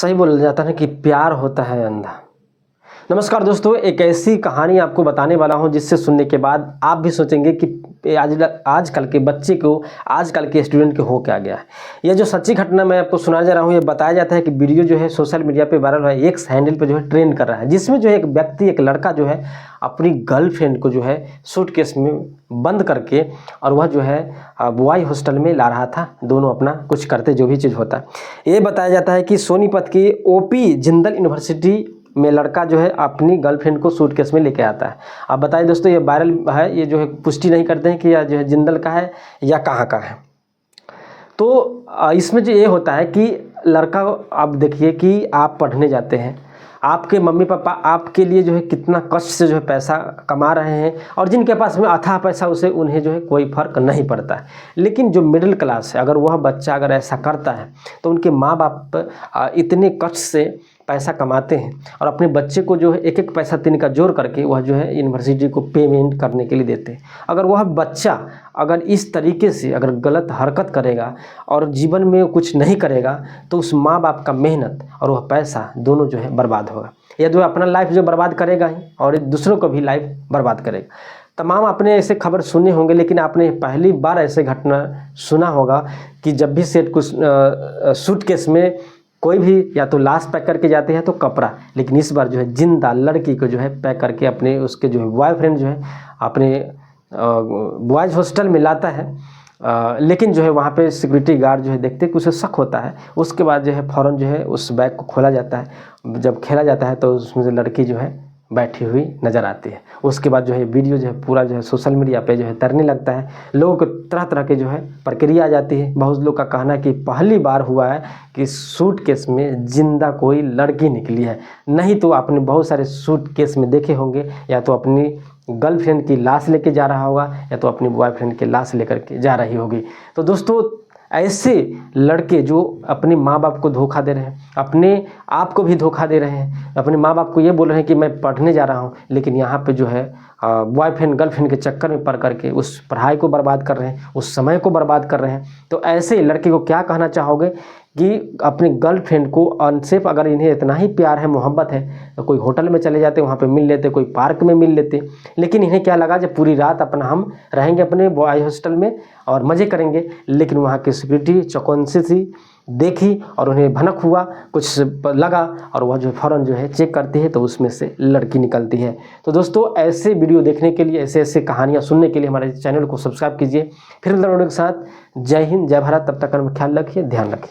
सही बोला जाता है कि प्यार होता है अंधा। नमस्कार दोस्तों, एक ऐसी कहानी आपको बताने वाला हूं जिससे सुनने के बाद आप भी सोचेंगे कि आजकल के बच्चे को, आजकल के स्टूडेंट को हो क्या गया है। यह जो सच्ची घटना मैं आपको सुनाने जा रहा हूं, ये बताया जाता है कि वीडियो जो है सोशल मीडिया पे वायरल है, एक्स हैंडल पे जो है ट्रेंड कर रहा है, जिसमें जो है एक व्यक्ति, एक लड़का जो है अपनी गर्लफ्रेंड को जो है सूटकेस में बंद करके और वह जो है बॉय हॉस्टल में ला रहा था। दोनों अपना कुछ करते, जो भी चीज़ होता है। ये बताया जाता है कि सोनीपत की ओपी जिंदल यूनिवर्सिटी में लड़का जो है अपनी गर्लफ्रेंड को सूटकेस में लेके आता है। अब बताइए दोस्तों, ये वायरल है, ये जो है पुष्टि नहीं करते हैं कि यह जो है जिंदल का है या कहाँ का है। तो इसमें जो ये होता है कि लड़का, आप देखिए कि आप पढ़ने जाते हैं, आपके मम्मी पापा आपके लिए जो है कितना कष्ट से जो है पैसा कमा रहे हैं, और जिनके पास में अथाह पैसा उसे उन्हें जो है कोई फ़र्क नहीं पड़ता है। लेकिन जो मिडिल क्लास है, अगर वह बच्चा अगर ऐसा करता है तो उनके माँ बाप इतने कष्ट से पैसा कमाते हैं और अपने बच्चे को जो है एक एक पैसा तिनका जोड़ करके वह जो है यूनिवर्सिटी को पेमेंट करने के लिए देते हैं। अगर वह बच्चा अगर इस तरीके से अगर गलत हरकत करेगा और जीवन में कुछ नहीं करेगा तो उस माँ बाप का मेहनत और वह पैसा दोनों जो है बर्बाद होगा। यह जो अपना लाइफ जो बर्बाद करेगा ही और दूसरों को भी लाइफ बर्बाद करेगा। तमाम आपने ऐसे खबर सुने होंगे, लेकिन आपने पहली बार ऐसे घटना सुना होगा कि जब भी सेट कुछ सूटकेस में कोई भी या तो लाश पैक करके जाते हैं तो कपड़ा, लेकिन इस बार जो है जिंदा लड़की को जो है पैक करके अपने उसके जो है बॉयफ्रेंड जो है अपने बॉयज़ हॉस्टल में लाता है। लेकिन जो है वहाँ पे सिक्योरिटी गार्ड जो है देखते कि उसे शक होता है। उसके बाद जो है फ़ौरन जो है उस बैग को खोला जाता है। जब खेला जाता है तो उसमें से लड़की जो है बैठी हुई नज़र आती है। उसके बाद जो है वीडियो जो है पूरा जो है सोशल मीडिया पे जो है तैरने लगता है। लोगों को तरह तरह के जो है प्रक्रिया आ जाती है। बहुत लोग का कहना है कि पहली बार हुआ है कि सूटकेस में जिंदा कोई लड़की निकली है। नहीं तो आपने बहुत सारे सूटकेस में देखे होंगे, या तो अपनी गर्लफ्रेंड की लाश लेके जा रहा होगा या तो अपनी बॉयफ्रेंड की लाश लेकर के जा रही होगी। तो दोस्तों, ऐसे लड़के जो अपने माँ बाप को धोखा दे रहे हैं, अपने आप को भी धोखा दे रहे हैं, अपने माँ बाप को ये बोल रहे हैं कि मैं पढ़ने जा रहा हूँ, लेकिन यहाँ पे जो है बॉयफ्रेंड गर्लफ्रेंड के चक्कर में पड़ करके उस पढ़ाई को बर्बाद कर रहे हैं, उस समय को बर्बाद कर रहे हैं। तो ऐसे लड़के को क्या कहना चाहोगे कि अपनी गर्लफ्रेंड को अनसेफ, अगर इन्हें इतना ही प्यार है, मोहब्बत है, तो कोई होटल में चले जाते, वहाँ पे मिल लेते, कोई पार्क में मिल लेते। लेकिन इन्हें क्या लगा, जब पूरी रात अपना हम रहेंगे अपने बॉयज हॉस्टल में और मज़े करेंगे। लेकिन वहाँ की सिक्योरिटी चौकन्सी सी देखी और उन्हें भनक हुआ, कुछ लगा, और वह जो फ़ौरन जो है चेक करती है तो उसमें से लड़की निकलती है। तो दोस्तों, ऐसे वीडियो देखने के लिए, ऐसे ऐसे कहानियाँ सुनने के लिए हमारे चैनल को सब्सक्राइब कीजिए। फिर मिलते हैं के साथ। जय हिंद, जय भारत। तब तक का ख्याल रखिए, ध्यान रखिए।